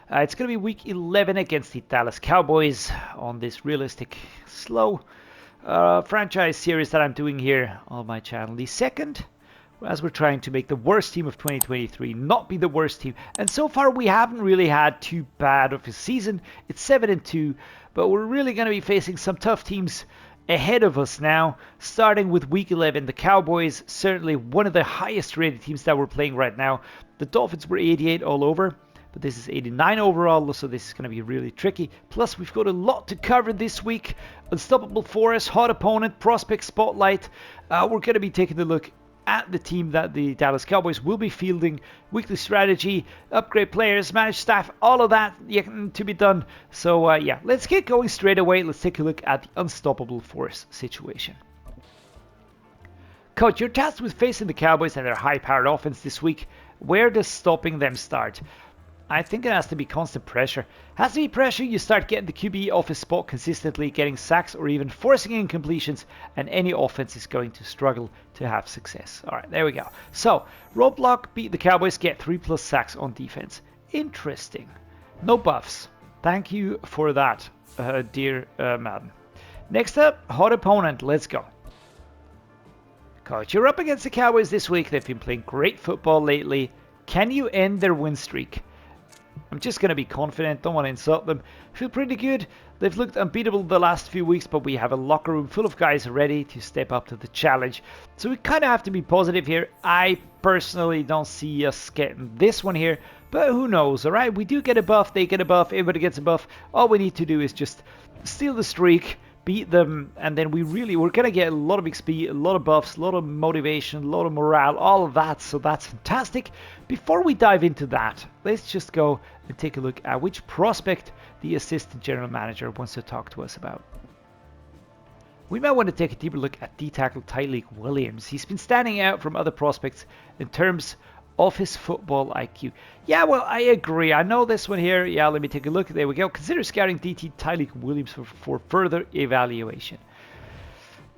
It's going to be week 11 against the Dallas Cowboys on this realistic, slow franchise series that I'm doing here on my channel. The second, as we're trying to make the worst team of 2023 not be the worst team. And so far we haven't really had too bad of a season. It's 7-2, but we're really going to be facing some tough teams ahead of us now, starting with week 11. The Cowboys, certainly one of the highest rated teams that we're playing right now. The Dolphins were 88 all over, but this is 89 overall, so this is going to be really tricky. Plus, we've got a lot to cover this week. Unstoppable Forest, hot opponent, prospect spotlight. We're going to be taking a look at the team that the Dallas Cowboys will be fielding, weekly strategy, upgrade players, manage staff, all of that to be done. So yeah, let's get going straight away. Let's take a look at the Unstoppable Force situation. Coach, you're tasked with facing the Cowboys and their high-powered offense this week. Where does stopping them start? I think it has to be constant pressure. Has to be pressure. You start getting the QB off his spot consistently, getting sacks or even forcing incompletions, and any offense is going to struggle to have success. All right, there we go. So, roadblock, beat the Cowboys, get 3+ sacks on defense. Interesting. No buffs. Thank you for that, dear Madden. Next up, hot opponent. Let's go. Coach, you're up against the Cowboys this week. They've been playing great football lately. Can you end their win streak? I'm just going to be confident, don't want to insult them. Feel pretty good. They've looked unbeatable the last few weeks, but we have a locker room full of guys ready to step up to the challenge. So we kind of have to be positive here. I personally don't see us getting this one here, but who knows, all right? We do get a buff, they get a buff, everybody gets a buff. All we need to do is just steal the streak, beat them, and then we're going to get a lot of XP, a lot of buffs, a lot of motivation, a lot of morale, all of that, so that's fantastic. Before we dive into that, let's just go and take a look at which prospect the assistant general manager wants to talk to us about. We might want to take a deeper look at D-tackle Tyleik Williams. He's been standing out from other prospects in terms of his football IQ. Yeah, well, I agree. I know this one here. Yeah, let me take a look. There we go. Consider scouting DT Tyleik Williams for further evaluation.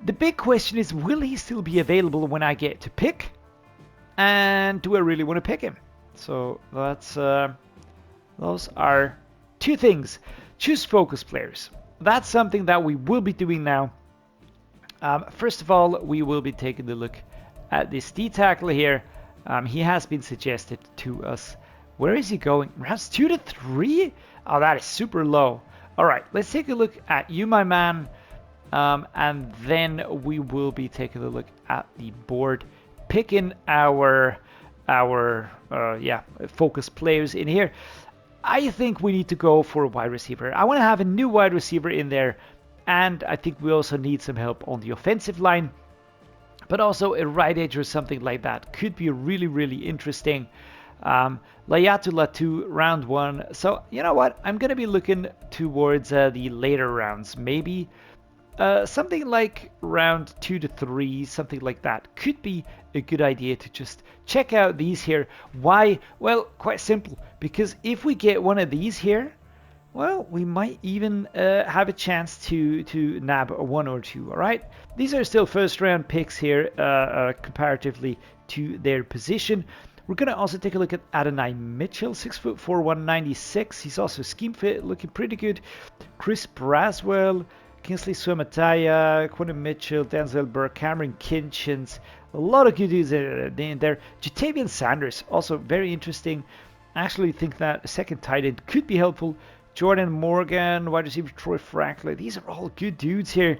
The big question is, will he still be available when I get to pick? And do I really want to pick him? So that's those are two things. Choose focus players. That's something that we will be doing now. First of all, we will be taking a look at this D-tackle here. He has been suggested to us. Where is he going? Rounds 2 to 3? Oh, that is super low. All right, let's take a look at you, my man. And then we will be taking a look at the board, picking our focus players in here. I think we need to go for a wide receiver. I want to have a new wide receiver in there. And I think we also need some help on the offensive line. But also a right edge or something like that could be really, really interesting. Layatu Latu, round 1. So, you know what? I'm going to be looking towards the later rounds. Maybe something like round 2 to 3, something like that. Could be a good idea to just check out these here. Why? Well, quite simple. Because if we get one of these here, well, we might even have a chance to nab a 1 or 2, all right? These are still first-round picks here comparatively to their position. We're going to also take a look at Adonai Mitchell, 6'4", 196. He's also scheme fit, looking pretty good. Chris Braswell, Kingsley Suamataya, Quentin Mitchell, Denzel Burke, Cameron Kinchins. A lot of good dudes in there. Jatavian Sanders, also very interesting. I actually think that a second tight end could be helpful. Jordan Morgan, wide receiver Troy Franklin. These are all good dudes here.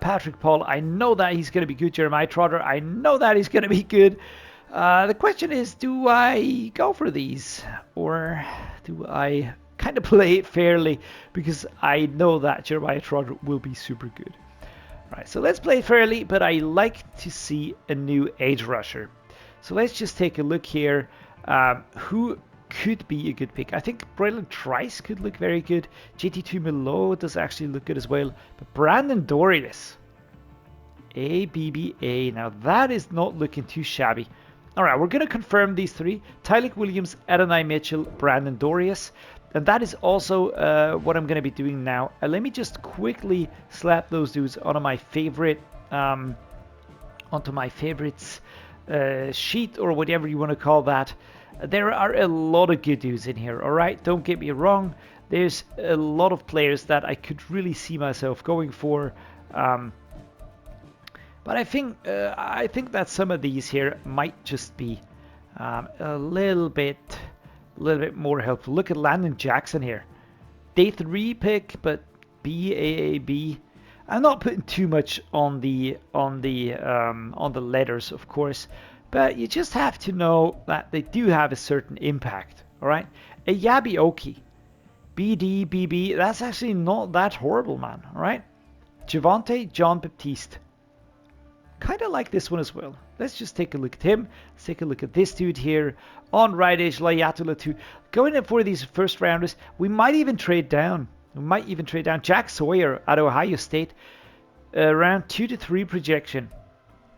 Patrick Paul, I know that he's going to be good. Jeremiah Trotter, I know that he's going to be good. The question is, do I go for these? Or do I kind of play it fairly? Because I know that Jeremiah Trotter will be super good. All right, so let's play it fairly, but I like to see a new edge rusher. So let's just take a look here. Who could be a good pick? I think Braylon Trice could look very good. JT2 Milo does actually look good as well. But Brandon Dorius, ABBA. Now that is not looking too shabby. All right, we're going to confirm these 3. Tyleik Williams, Adonai Mitchell, Brandon Dorius. And that is also what I'm going to be doing now. Let me just quickly slap those dudes onto my favorite, onto my favorites sheet or whatever you want to call that. There are a lot of good dudes in here, alright? Don't get me wrong. There's a lot of players that I could really see myself going for. But I think that some of these here might just be a little bit more helpful. Look at Landon Jackson here. Day 3 pick, but BAAB. I'm not putting too much on the letters, of course, but you just have to know that they do have a certain impact. All right, a Yabioki, BD, BB. That's actually not that horrible, man. All right, Javante John Baptiste. Kind of like this one as well. Let's just take a look at him. Let's take a look at this dude here. On right edge, Layatula 2. Going in for these first rounders, we might even trade down. Jack Sawyer at Ohio State. Around 2 to 3 projection.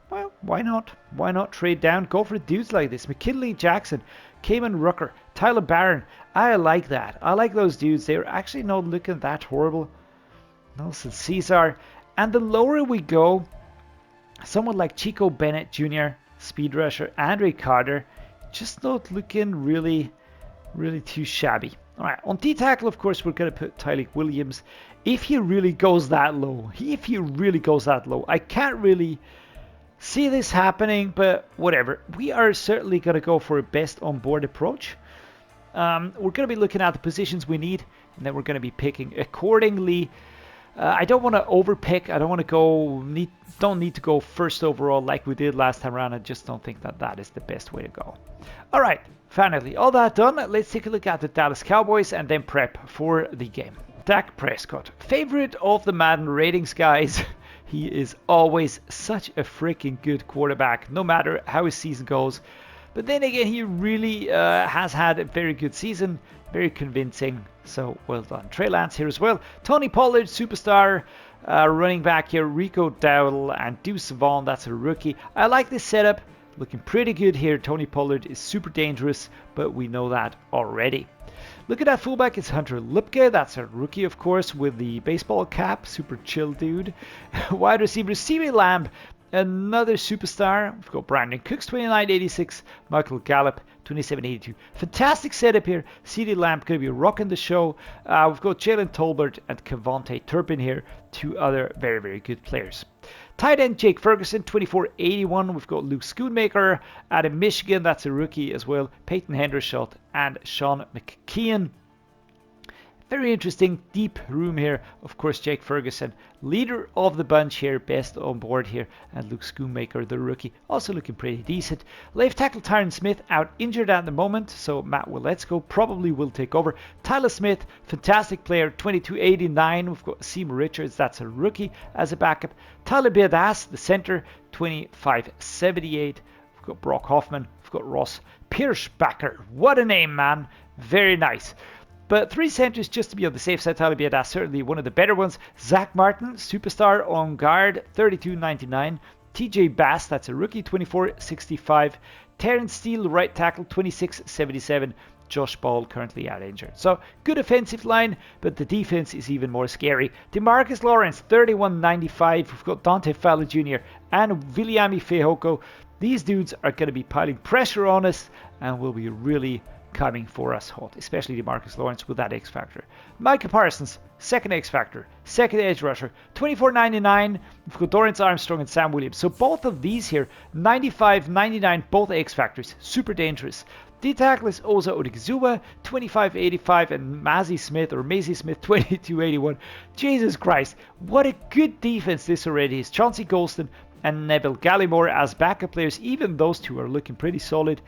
Well, why not? Why not trade down? Go for dudes like this. McKinley Jackson, Cayman Rucker, Tyler Barron. I like that. I like those dudes. They're actually not looking that horrible. Nelson Caesar. And the lower we go, someone like Chico Bennett Jr., speed rusher, Andre Carter, just not looking really too shabby. All right, on D-tackle, of course, we're going to put Tyleik Williams. If he really goes that low, I can't really see this happening, but whatever. We are certainly going to go for a best on board approach. We're going to be looking at the positions we need, and then we're going to be picking accordingly. I don't want to overpick. I don't want to don't need to go first overall like we did last time around. I just don't think that is the best way to go. All right, finally, all that done. Let's take a look at the Dallas Cowboys and then prep for the game. Dak Prescott, favorite of the Madden ratings, guys. He is always such a freaking good quarterback, no matter how his season goes. But then again, he really has had a very good season, very convincing. So well done. Trey Lance here as well. Tony Pollard, superstar. Running back here, Rico Dowdle and Deuce Vaughn. That's a rookie. I like this setup. Looking pretty good here. Tony Pollard is super dangerous, but we know that already. Look at that fullback. It's Hunter Lipke. That's a rookie, of course, with the baseball cap. Super chill dude. Wide receiver, CeeDee Lamb. Another superstar. We've got Brandon Cooks, 29.86. Michael Gallup, 27.82. Fantastic setup here. CeeDee Lamb going to be rocking the show. We've got Jalen Tolbert and Kevontae Turpin here. Two other very good players. Tight end Jake Ferguson, 24.81. We've got Luke Schoonmaker out of Michigan. That's a rookie as well. Peyton Hendershot and Sean McKeon. Very interesting, deep room here. Of course, Jake Ferguson, leader of the bunch here, best on board here. And Luke Schoonmaker, the rookie, also looking pretty decent. Left tackle Tyron Smith out injured at the moment, so Matt Willetsko probably will take over. Tyler Smith, fantastic player, 22.89. We've got Seam Richards, that's a rookie, as a backup. Tyler Biadasz, the center, 25.78. We've got Brock Hoffman. We've got Ross Pierschbacher. What a name, man. Very nice. But 3 centers just to be on the safe side. Tyler Biadasz, certainly one of the better ones. Zach Martin, superstar on guard, 32.99. TJ Bass, that's a rookie, 24.65. Terrence Steele, right tackle, 26.77. Josh Ball currently out injured. So good offensive line, but the defense is even more scary. DeMarcus Lawrence, 31.95. We've got Dante Fowler Jr. and Viliami Fehoko. These dudes are going to be piling pressure on us and will be really coming for us hot, especially DeMarcus Lawrence with that X factor. Micah Parsons, second X factor, second edge rusher, 24.99. We've got Dorrance Armstrong and Sam Williams. So both of these here, 95.99, both X factors, super dangerous. D-tackle is Oza Odigizua, 25.85, and Maisie Smith, 22.81. Jesus Christ, what a good defense this already is. Chauncey Golston and Neville Gallimore as backup players. Even those two are looking pretty solid.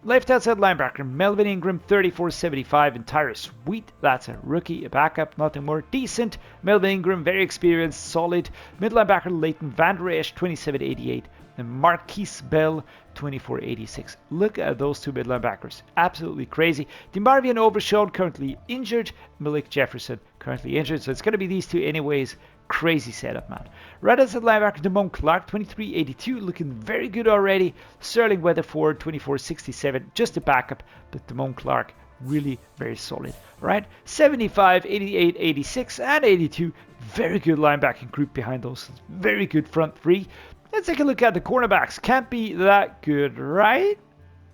Left outside linebacker, Melvin Ingram, 34.75, and Tyrus Wheat, that's a rookie, a backup, nothing more. Decent. Melvin Ingram, very experienced, solid. Middle linebacker, Leighton Vander Esch, 27.88, and Marquise Bell, 24.86. Look at those two middle linebackers. Absolutely crazy. DeMarvion Overshown, currently injured. Malik Jefferson, currently injured. So it's going to be these two anyways. Crazy setup, man. Right outside linebacker, Damone Clark, 23.82, looking very good already. Sterling Weatherford, 24.67, just a backup, but Damone Clark, really very solid. Right, 75, 88, 86, and 82, very good linebacking group behind those. Very good front three. Let's take a look at the cornerbacks. Can't be that good, right?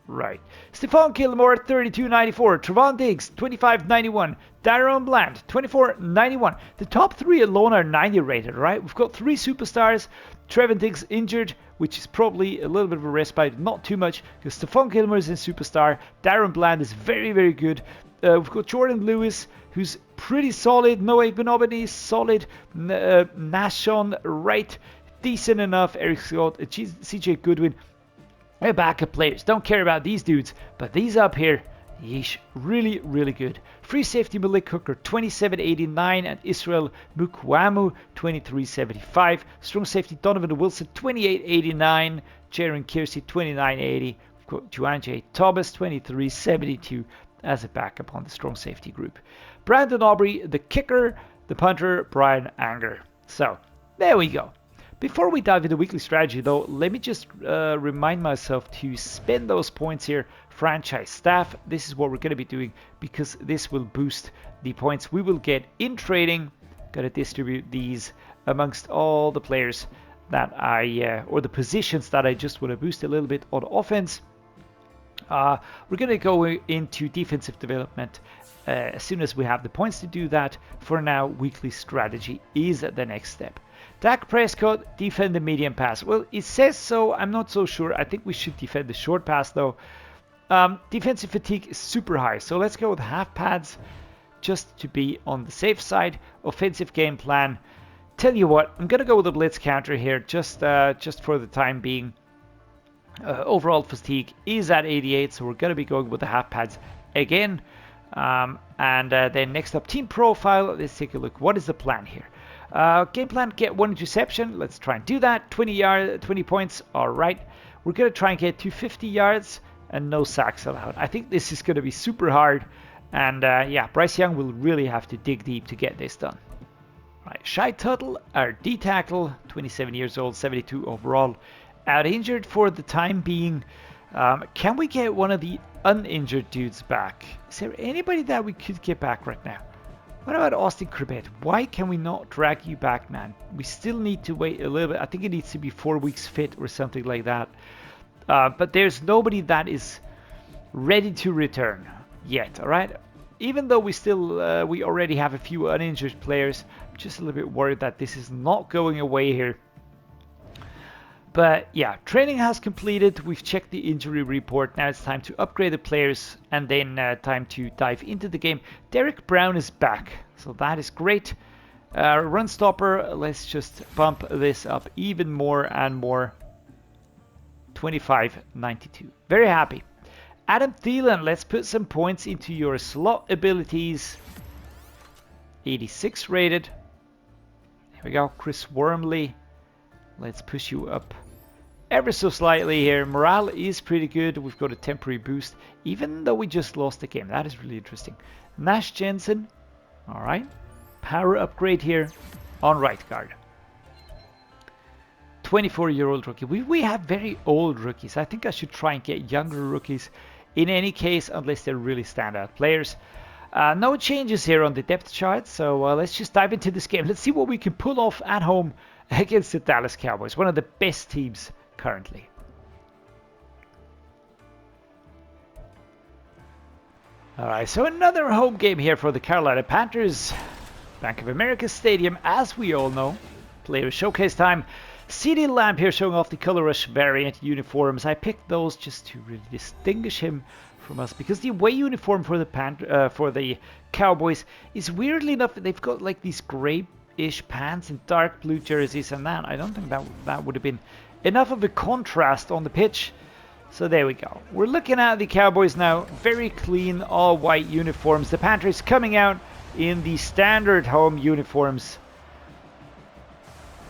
Right. Stephon Gilmore, 32.94. Trevon Diggs, 25.91. Daron Bland, 24.91. The top three alone are 90 rated, right? We've got three superstars. Trevon Diggs injured, which is probably a little bit of a respite, not too much, because Stephon Gilmore is a superstar. Daron Bland is very, very good. We've got Jordan Lewis, who's pretty solid. Noah Igbenogany, solid. Nashon Wright, decent enough. Eric Scott, CJ Goodwin. They're backup players. Don't care about these dudes, but these up here, yeesh, really, really good. Free safety Malik Hooker, 27.89, and Israel Mukwamu, 23.75. Strong safety Donovan Wilson, 28.89. Jaron Kersey, 29.80. We've got Juan J. Thomas, 23.72 as a backup on the strong safety group. Brandon Aubrey, the kicker, the punter, Brian Anger. So, there we go. Before we dive into weekly strategy, though, let me just remind myself to spend those points here. Franchise staff, this is what we're going to be doing because this will boost the points we will get in trading. Going to distribute these amongst all the players that or the positions that I just want to boost a little bit on offense. We're going to go into defensive development as soon as we have the points to do that. For now, weekly strategy is the next step. Dak Prescott, defend the medium pass. Well, it says so. I'm not so sure. I think we should defend the short pass, though. Defensive fatigue is super high, so let's go with half pads just to be on the safe side. Offensive game plan. Tell you what, I'm going to go with a blitz counter here just for the time being. Overall fatigue is at 88, so we're going to be going with the half pads again. Then next up, team profile. Let's take a look. What is the plan here? Game plan, get one interception. Let's try and do that. 20 points. All right. We're going to try and get 250 yards and no sacks allowed. I think this is going to be super hard. And yeah, Bryce Young will really have to dig deep to get this done. Right. Shai Tuttle, our D tackle, 27 years old, 72 overall. Out injured for the time being. Can we get one of the uninjured dudes back? Is there anybody that we could get back right now? What about Austin Corbett? Why can we not drag you back, man? We still need to wait a little bit. I think it needs to be 4 weeks fit or something like that. But there's nobody that is ready to return yet, all right? Even though we already have a few uninjured players, I'm just a little bit worried that this is not going away here. But yeah, training has completed. We've checked the injury report. Now it's time to upgrade the players and then time to dive into the game. Derek Brown is back, so that is great. Run stopper, let's just bump this up even more and more. 25.92. Very happy. Adam Thielen, let's put some points into your slot abilities. 86 rated. Here we go. Chris Wormley. Let's push you up ever so slightly here. Morale is pretty good. We've got a temporary boost, even though we just lost the game. That is really interesting. Nash Jensen. All right. Power upgrade here on right guard. 24-year-old rookie. We have very old rookies. I think I should try and get younger rookies in any case, unless they're really standout players. No changes here on the depth chart, so let's just dive into this game. Let's see what we can pull off at home against the Dallas Cowboys, one of the best teams currently. Alright, so another home game here for the Carolina Panthers. Bank of America Stadium, as we all know. Player showcase time. CeeDee Lamb here showing off the Color Rush variant uniforms. I picked those just to really distinguish him from us, because the away uniform for the Cowboys is, weirdly enough, they've got like these gray-ish pants and dark blue jerseys, and that I don't think that would have been enough of a contrast on the pitch. So there we go. We're looking at the Cowboys now. Very clean, all white uniforms. The Panthers coming out in the standard home uniforms.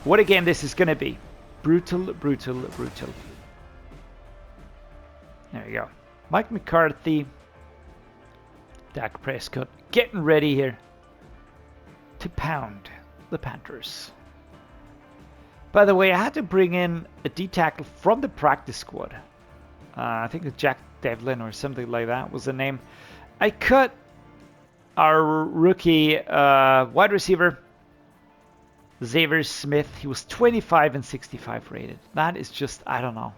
What a game this is going to be. Brutal, brutal, brutal. There we go. Mike McCarthy. Dak Prescott getting ready here to pound the Panthers. By the way, I had to bring in a D-tackle from the practice squad. I think it's Jack Devlin or something like that was the name. I cut our rookie wide receiver, Xavier Smith. He was 25 and 65 rated. That is just, I don't know.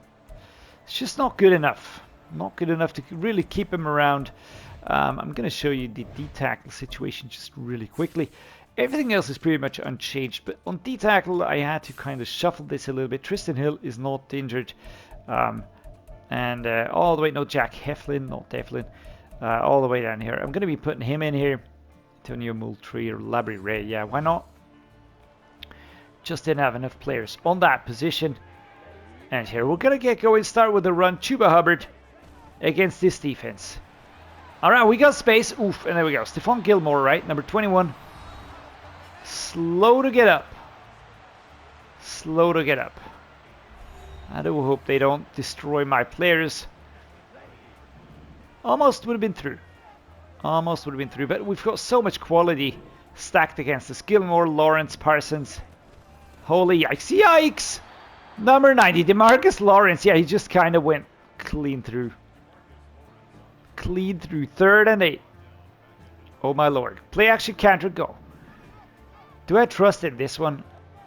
It's just not good enough. Not good enough to really keep him around. I'm going to show you the D-tackle situation just really quickly. Everything else is pretty much unchanged, but on D-tackle I had to kind of shuffle this a little bit. Tristan Hill is not injured. And all the way, no, Jack Heflin, not Heflin. All the way down here. I'm going to be putting him in here. Antonio Moultrie or Labry Ray. Yeah, why not? Just didn't have enough players on that position. And here we're going to get going. Start with the run. Chuba Hubbard against this defense. Alright, we got space. Oof, and there we go. Stephon Gilmore, right? Number 21. Slow to get up. Slow to get up. I do hope they don't destroy my players. Almost would have been through. Almost would have been through. But we've got so much quality stacked against us. Gilmore, Lawrence, Parsons. Holy yikes. Yikes! Number 90, DeMarcus Lawrence. Yeah, he just kind of went clean through. Clean through. 3rd and 8. Oh my lord. Play action, counter, go. Do I trust in this one?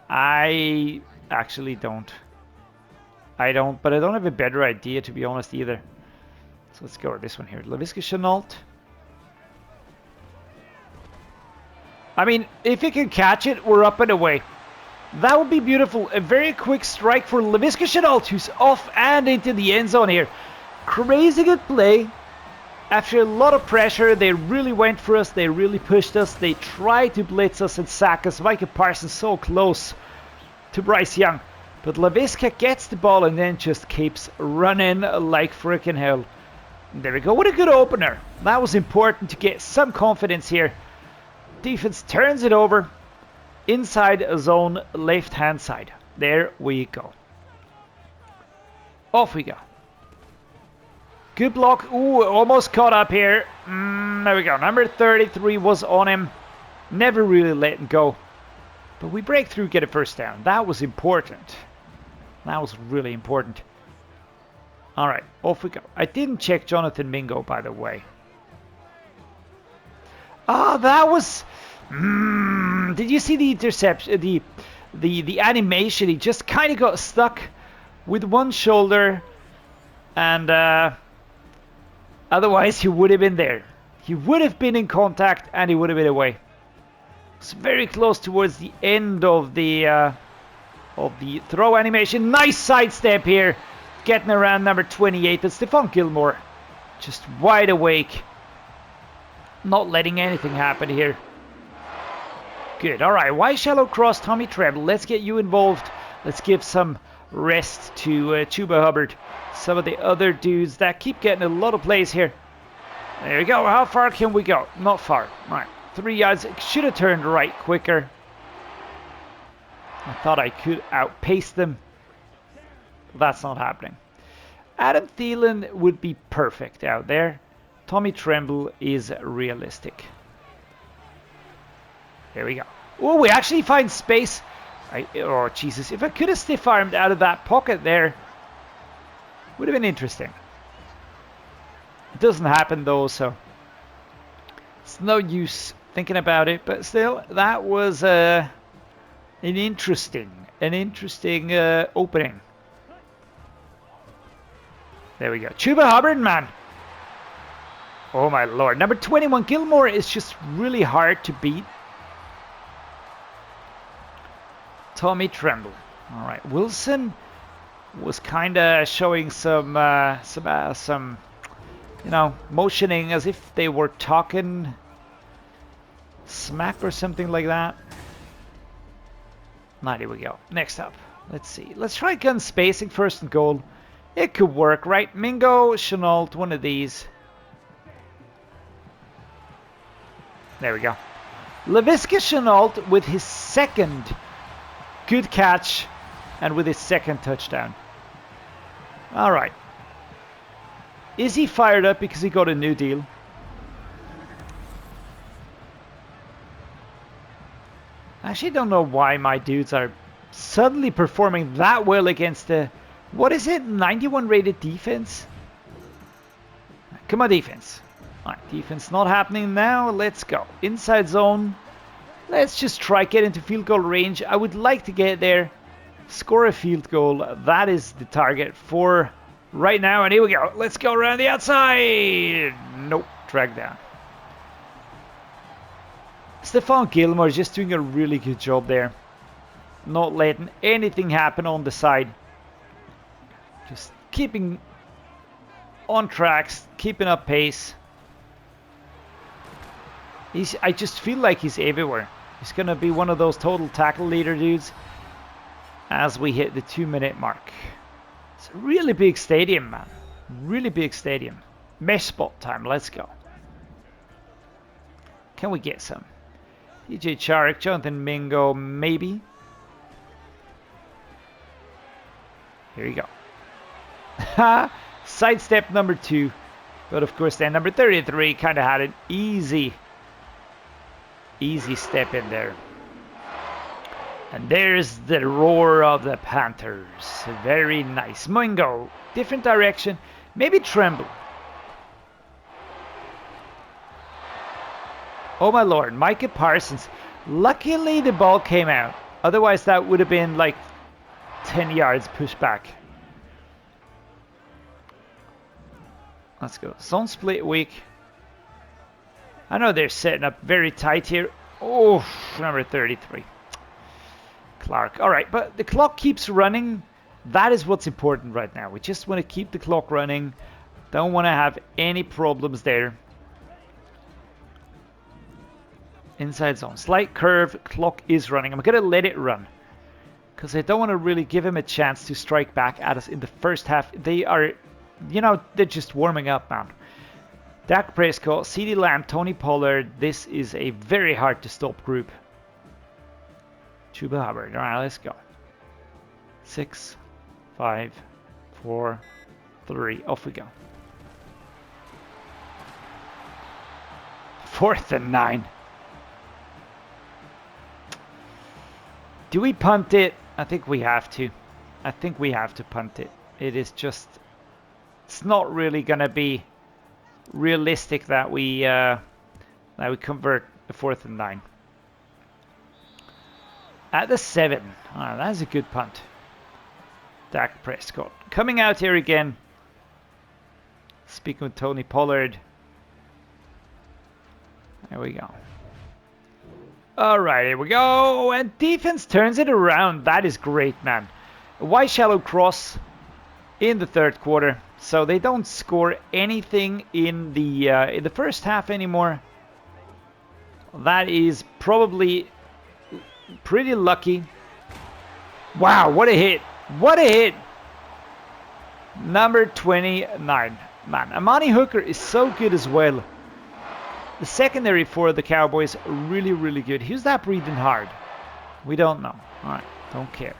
I actually don't. I don't, but I don't have a better idea, to be honest, either. So let's go with this one here. Laviska Shenault. I mean, if he can catch it, we're up and away. That would be beautiful. A very quick strike for Laviska Shenault, who's off and into the end zone here. Crazy good play. After a lot of pressure, they really went for us. They really pushed us. They tried to blitz us and sack us. Micah Parsons so close to Bryce Young. But Laviska gets the ball and then just keeps running like freaking hell. And there we go. What a good opener. That was important to get some confidence here. Defense turns it over. Inside zone, left-hand side. There we go. Off we go. Good block. Ooh, almost caught up here. There we go. Number 33 was on him. Never really let him go. But we break through, get a first down. That was important. That was really important. Alright, off we go. I didn't check Jonathan Mingo, by the way. Ah, that was... did you see the interception? The animation? He just kind of got stuck with one shoulder. And otherwise, he would have been there. He would have been in contact and he would have been away. It's very close towards the end of the throw animation. Nice sidestep here. Getting around number 28. That's Stephon Gilmore. Just wide awake. Not letting anything happen here. Good. Alright. Why shallow cross Tommy Tremble? Let's get you involved. Let's give some rest to Chuba Hubbard. Some of the other dudes that keep getting a lot of plays here. There we go. How far can we go? Not far. Alright. 3 yards. Should have turned right quicker. I thought I could outpace them. That's not happening. Adam Thielen would be perfect out there. Tommy Tremble is realistic. There we go. Oh, we actually find space. Oh, Jesus. If I could have stiff-armed out of that pocket there, would have been interesting. It doesn't happen, though, so it's no use thinking about it. But still, that was an interesting opening. There we go. Chuba Hubbard, man. Oh, my lord. Number 21, Gilmore is just really hard to beat. Tommy Tremble. All right. Wilson was kind of showing some, you know, motioning as if they were talking smack or something like that. Now, here we go. Next up. Let's see. Let's try gun spacing, first and goal. It could work, right? Mingo, Shenault, one of these. There we go. Laviska Shenault with his second good catch and with his second touchdown. All right. Is he fired up because he got a new deal? I actually don't know why my dudes are suddenly performing that well against the... What is it? 91 rated defense? Come on, defense. Alright, defense not happening now. Let's go. Inside zone. Let's just try get into field goal range. I would like to get there. Score a field goal. That is the target for right now, and here we go. Let's go around the outside. Nope, drag down. Stephon Gilmore just doing a really good job there. Not letting anything happen on the side. Just keeping on tracks, keeping up pace. I just feel like he's everywhere. He's going to be one of those total tackle leader dudes as we hit the 2-minute mark. It's a really big stadium, man. Really big stadium. Mesh spot time. Let's go. Can we get some? DJ Chark, Jonathan Mingo, maybe. Here you go. Sidestep number 2. But of course then number 33 kind of had an easy step in there. And there's the roar of the Panthers. Very nice. Mingo, different direction. Maybe Tremble. Oh my lord, Micah Parsons. Luckily the ball came out. Otherwise that would have been like 10 yards push back. Let's go. Zone split week. I know they're setting up very tight here. Oh, number 33. Clark. All right, but the clock keeps running. That is what's important right now. We just want to keep the clock running. Don't want to have any problems there. Inside zone. Slight curve. Clock is running. I'm going to let it run. Because I don't want to really give him a chance to strike back at us in the first half. They are, you know, they're just warming up, man. Dak Prescott, CeeDee Lamb, Tony Pollard. This is a very hard to stop group. Chuba Hubbard. All right, let's go. 6, 5, 4, 3. Off we go. 4th and 9. Do we punt it? I think we have to. I think we have to punt it. It is just... It's not really going to be realistic that we convert the 4th and 9. At the 7. Oh, that's a good punt. Dak Prescott. Coming out here again. Speaking with Tony Pollard. There we go. Alright, here we go. And defense turns it around. That is great, man. A wide shallow cross in the 3rd quarter. So they don't score anything in the first half anymore. That is probably pretty lucky. Wow, what a hit. What a hit. Number 29. Man, Amani Hooker is so good as well. The secondary for the Cowboys, really, really good. Who's that breathing hard? We don't know. Alright, don't care.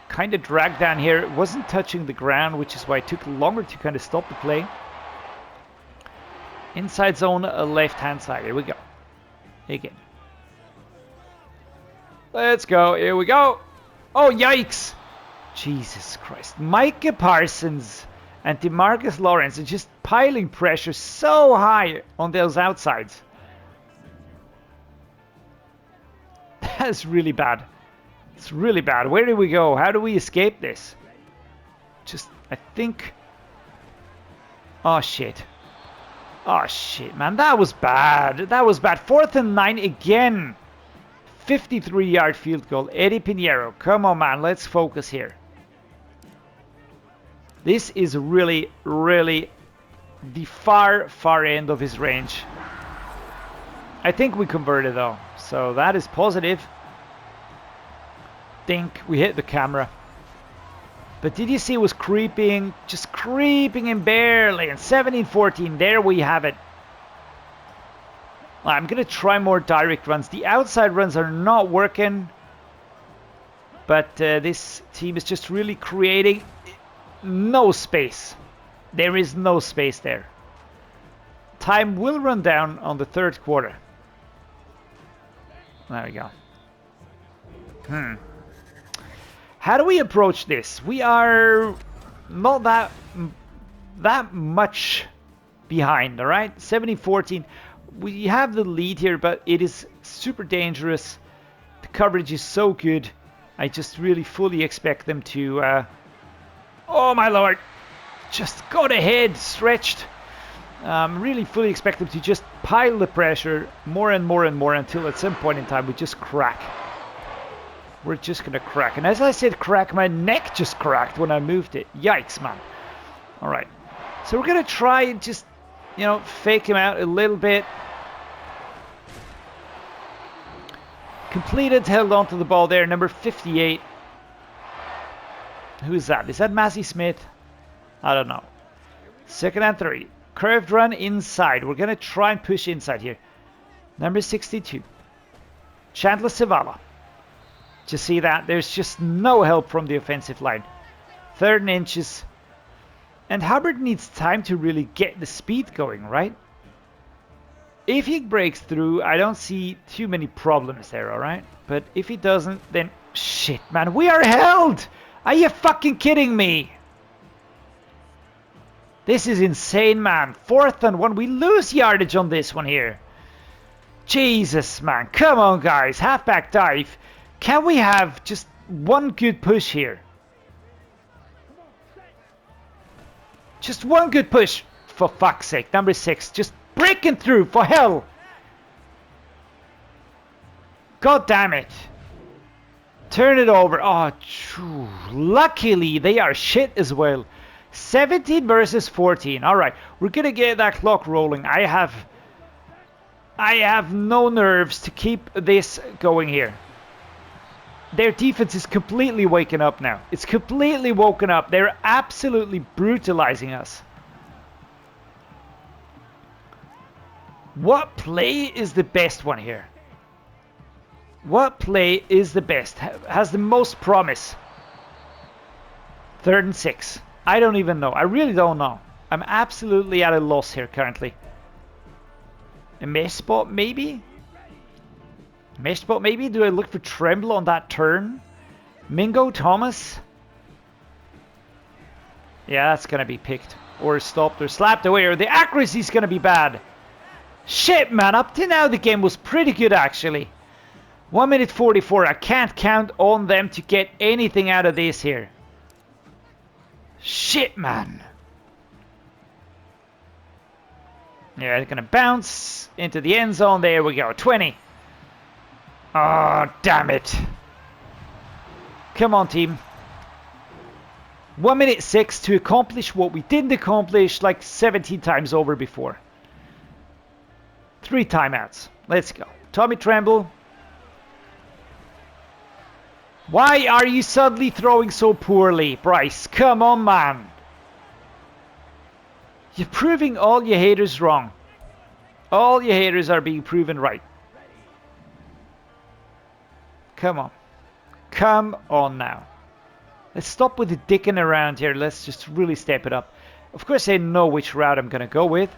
Kind of dragged down here. It wasn't touching the ground, which is why it took longer to kind of stop the play. Inside zone, left-hand side. Here we go. Again. Let's go. Here we go. Oh, yikes. Jesus Christ. Micah Parsons and DeMarcus Lawrence are just piling pressure so high on those outsides. That's really bad. It's really bad. Where do we go? How do we escape this? Just, I think... Oh, shit. Oh, shit, man. That was bad. That was bad. 4th and 9 again. 53-yard field goal. Eddie Pinheiro. Come on, man. Let's focus here. This is really, really the far, far end of his range. I think we converted, though. So that is positive. Think we hit the camera. But did you see it was creeping? Just creeping in barely. And 17-14. There we have it. I'm going to try more direct runs. The outside runs are not working. But this team is just really creating no space. There is no space there. Time will run down on the 3rd quarter. There we go. How do we approach this? We are not that much behind, all right? 17-14. We have the lead here, but it is super dangerous. The coverage is so good. I just really fully expect them to... oh my lord! Just got ahead, stretched. Really fully expect them to just pile the pressure more and more and more until at some point in time we just crack. We're just gonna crack. And as I said crack, my neck just cracked when I moved it. Yikes, man. Alright. So we're gonna try and just, you know, fake him out a little bit. Completed, held on to the ball there, number 58. Who is that? Is that Massey Smith? I don't know. 2nd and 3. Curved run inside. We're going to try and push inside here. Number 62. Chandler Zavala. You see that? There's just no help from the offensive line. 3rd and inches. And Hubbard needs time to really get the speed going, right? If he breaks through, I don't see too many problems there, alright? But if he doesn't, then... shit, man. We are held! Are you fucking kidding me? This is insane, man. 4th and 1. We lose yardage on this one here. Jesus, man. Come on, guys. Halfback dive. Can we have just one good push here? Just one good push. For fuck's sake. Number 6. Just breaking through. For hell. God damn it. Turn it over. Oh, luckily they are shit as well. 17 versus 14. Alright, we're gonna get that clock rolling. I have no nerves to keep this going here. Their defense is completely waking up now. It's completely woken up. They're absolutely brutalizing us. What play is the best one here? What play is the best? Has the most promise? 3rd and 6. I don't even know. I really don't know. I'm absolutely at a loss here currently. A mesh spot maybe? Mesh spot maybe? Do I look for Tremble on that turn? Mingo Thomas? Yeah, that's going to be picked. Or stopped or slapped away. Or the accuracy's going to be bad. Shit, man. Up to now the game was pretty good actually. 1 minute 44. I can't count on them to get anything out of this here. Shit, man. Yeah, they're going to bounce into the end zone. There we go. 20. Oh, damn it. Come on, team. 1 minute 6 to accomplish what we didn't accomplish like 17 times over before. 3 timeouts. Let's go. Tommy Tremble. Why are you suddenly throwing so poorly, Bryce? Come on, man. You're proving all your haters wrong. All your haters are being proven right. Come on. Come on now. Let's stop with the dicking around here. Let's just really step it up. Of course, I know which route I'm going to go with.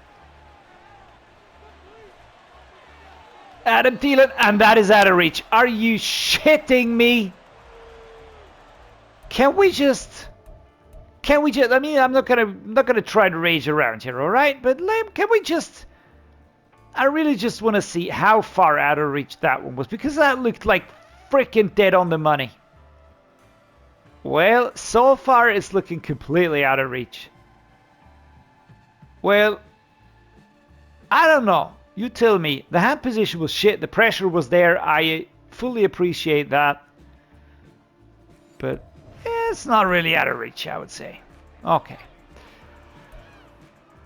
Adam Thielen, and that is out of reach. Are you shitting me? Can we just, I mean, I'm not gonna try to rage around here, alright? But can we just, I really just want to see how far out of reach that one was, because that looked like freaking dead on the money. Well, so far it's looking completely out of reach. Well, I don't know. You tell me. The hand position was shit. The pressure was there. I fully appreciate that. But it's not really out of reach, I would say. Okay.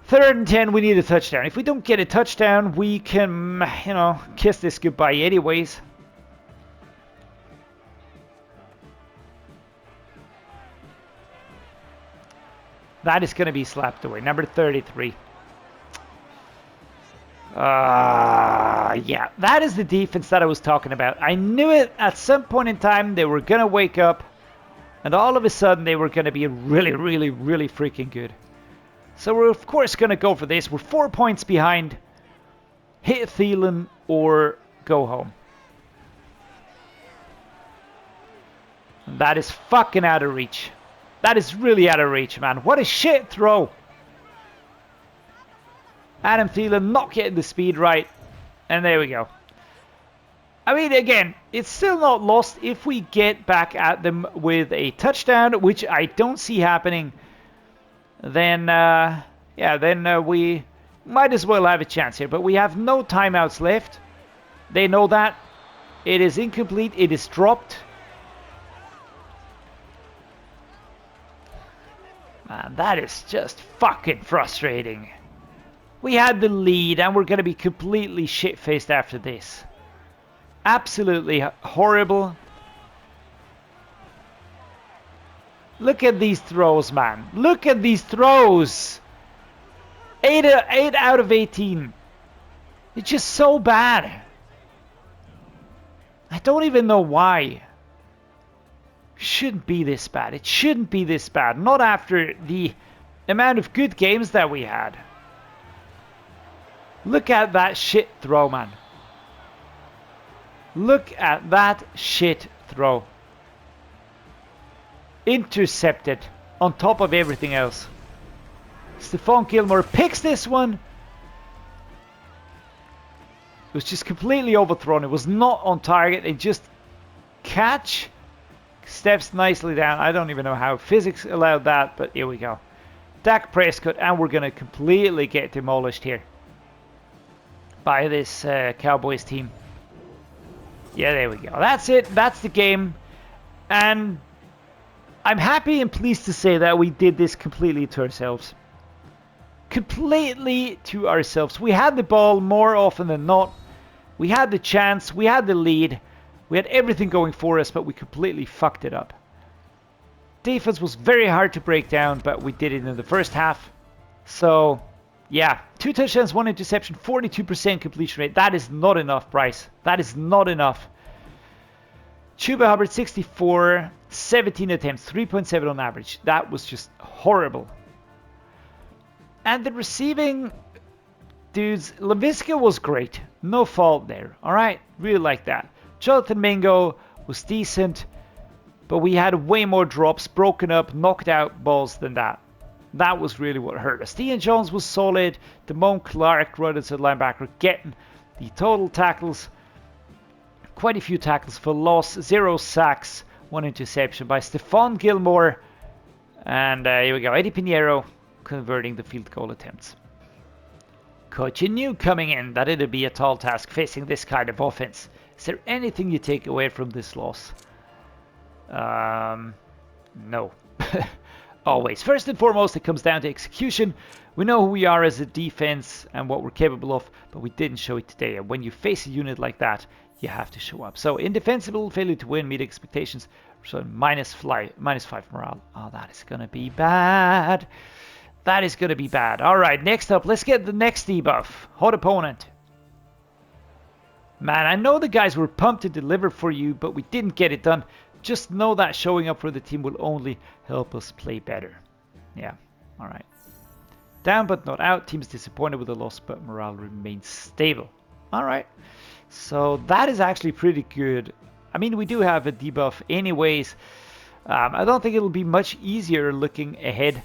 3rd and 10, we need a touchdown. If we don't get a touchdown, we can, you know, kiss this goodbye anyways. That is going to be slapped away. Number 33. Yeah, that is the defense that I was talking about. I knew it at some point in time. They were going to wake up. And all of a sudden, they were going to be really, really, really freaking good. So we're, of course, going to go for this. We're 4 points behind. Hit Thielen or go home. And that is fucking out of reach. That is really out of reach, man. What a shit throw. Adam Thielen not getting the speed right. And there we go. I mean, again, it's still not lost if we get back at them with a touchdown, which I don't see happening. Then, we might as well have a chance here. But we have no timeouts left. They know that. It is incomplete. It is dropped. Man, that is just fucking frustrating. We had the lead and we're going to be completely shit-faced after this. Absolutely horrible. Look at these throws, man. Look at these throws. 8 out of 18. It's just so bad. I don't even know why. Shouldn't be this bad. It shouldn't be this bad. Not after the amount of good games that we had. Look at that shit throw, man. Look at that shit throw. Intercepted on top of everything else. Stephon Gilmore picks this one. It was just completely overthrown. It was not on target. It just catch. Steps nicely down. I don't even know how physics allowed that, but here we go. Dak Prescott, and we're going to completely get demolished here by this Cowboys team. Yeah, there we go. That's it. That's the game. And I'm happy and pleased to say that we did this completely to ourselves. Completely to ourselves. We had the ball more often than not. We had the chance. We had the lead. We had everything going for us, but we completely fucked it up. Defense was very hard to break down, but we did it in the first half. So, yeah. 2 touchdowns, 1 interception, 42% completion rate. That is not enough, Bryce. That is not enough. Chuba Hubbard, 64, 17 attempts, 3.7 on average. That was just horrible. And the receiving dudes, LaVisca was great. No fault there. All right? Really like that. Jonathan Mingo was decent, but we had way more drops, broken up, knocked out balls than that. That was really what hurt us. Deion Jones was solid. Damone Clark, right inside linebacker, getting the total tackles. Quite a few tackles for loss. 0 sacks, 1 interception by Stephon Gilmore. And here we go. Eddie Pinheiro converting the field goal attempts. Coach, you knew coming in that it'd be a tall task facing this kind of offense. Is there anything you take away from this loss? No. Always. First and foremost, it comes down to execution. We know who we are as a defense and what we're capable of, but we didn't show it today. And when you face a unit like that, you have to show up. So, indefensible, failure to win, meet expectations. So, minus 5 morale. Oh, that is going to be bad. That is going to be bad. All right, next up, let's get the next debuff. Hot opponent. Man, I know the guys were pumped to deliver for you, but we didn't get it done. Just know that showing up for the team will only help us play better. Yeah, all right. Down but not out. Team is disappointed with the loss, but morale remains stable. All right. So that is actually pretty good. I mean, we do have a debuff anyways. I don't think it'll be much easier looking ahead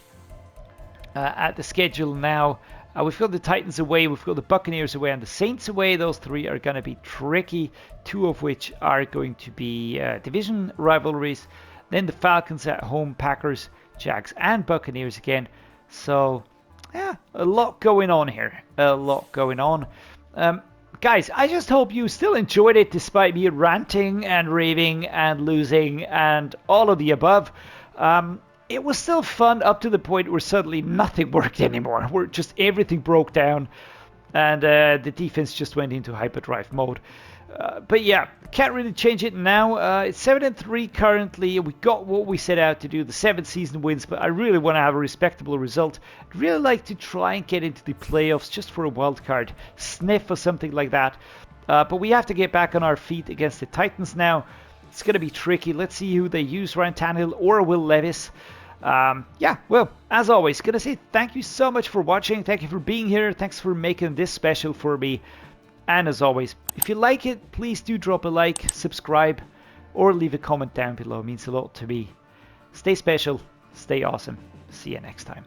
at the schedule now. We've got the Titans away, we've got the Buccaneers away, and the Saints away. Those 3 are going to be tricky, 2 of which are going to be division rivalries. Then the Falcons at home, Packers, Jags, and Buccaneers again. So, yeah, a lot going on here. A lot going on. Guys, I just hope you still enjoyed it despite me ranting and raving and losing and all of the above. It was still fun up to the point where suddenly nothing worked anymore. Where just everything broke down and the defense just went into hyperdrive mode. But yeah, can't really change it now. It's 7-3 currently. We got what we set out to do, the 7 season wins, but I really want to have a respectable result. I'd really like to try and get into the playoffs just for a wild card sniff or something like that. But we have to get back on our feet against the Titans now. It's going to be tricky. Let's see who they use, Ryan Tannehill or Will Levis. Yeah, well, as always, gonna say thank you so much for watching. Thank you for being here. Thanks for making this special for me. And as always, if you like it, please do drop a like, subscribe, or leave a comment down below. It means a lot to me. Stay special, stay awesome. See you next time.